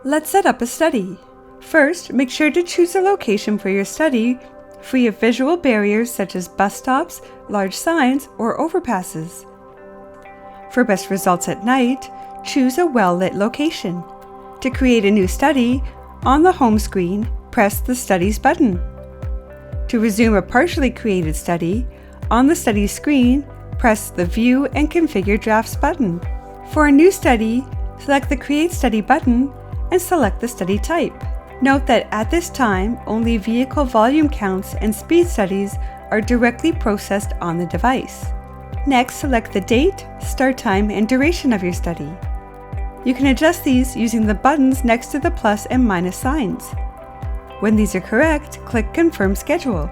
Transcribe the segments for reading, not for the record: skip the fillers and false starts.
Let's set up a study. First, make sure to choose a location for your study free of visual barriers such as bus stops, large signs, or overpasses. For best results at night, choose a well-lit location. To create a new study, on the home screen, press the Studies button. To resume a partially created study, on the study screen, press the View and Configure Drafts button. For a new study, select the Create Study button and select the study type. Note that at this time, only vehicle volume counts and speed studies are directly processed on the device. Next, select the date, start time, and duration of your study. You can adjust these using the buttons next to the plus and minus signs. When these are correct, click Confirm Schedule.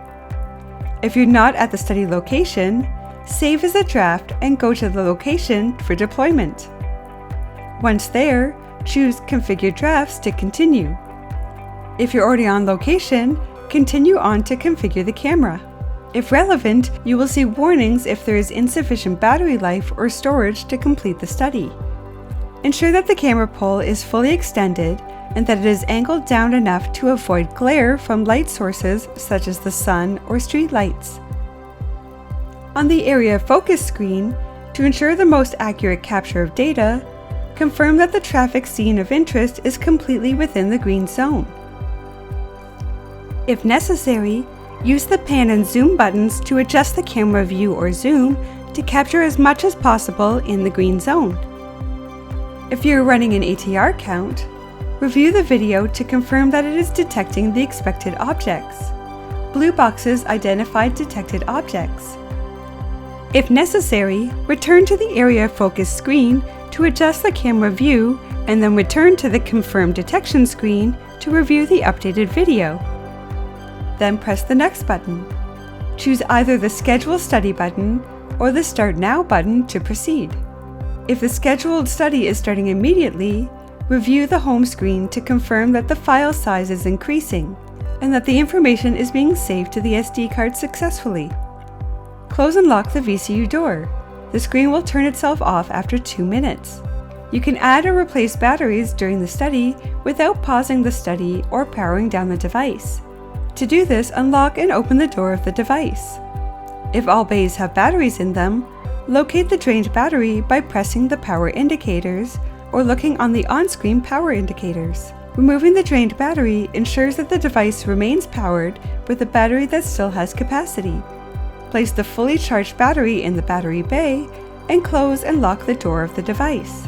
If you're not at the study location, save as a draft and go to the location for deployment. Once there, choose Configure Drafts to continue. If you're already on location, continue on to configure the camera. If relevant, you will see warnings if there is insufficient battery life or storage to complete the study. Ensure that the camera pole is fully extended and that it is angled down enough to avoid glare from light sources such as the sun or street lights. On the Area Focus screen, to ensure the most accurate capture of data, confirm that the traffic scene of interest is completely within the green zone. If necessary, use the Pan and Zoom buttons to adjust the camera view or zoom to capture as much as possible in the green zone. If you are running an ATR count, review the video to confirm that it is detecting the expected objects. Blue boxes identify detected objects. If necessary, return to the Area Focus screen to adjust the camera view and then return to the Confirm Detection screen to review the updated video. Then press the Next button. Choose either the Schedule Study button or the Start Now button to proceed. If the scheduled study is starting immediately, review the home screen to confirm that the file size is increasing and that the information is being saved to the SD card successfully. Close and lock the VCU door. The screen will turn itself off after 2 minutes. You can add or replace batteries during the study without pausing the study or powering down the device. To do this, unlock and open the door of the device. If all bays have batteries in them, locate the drained battery by pressing the power indicators or looking on the on-screen power indicators. Removing the drained battery ensures that the device remains powered with a battery that still has capacity. Place the fully charged battery in the battery bay and close and lock the door of the device.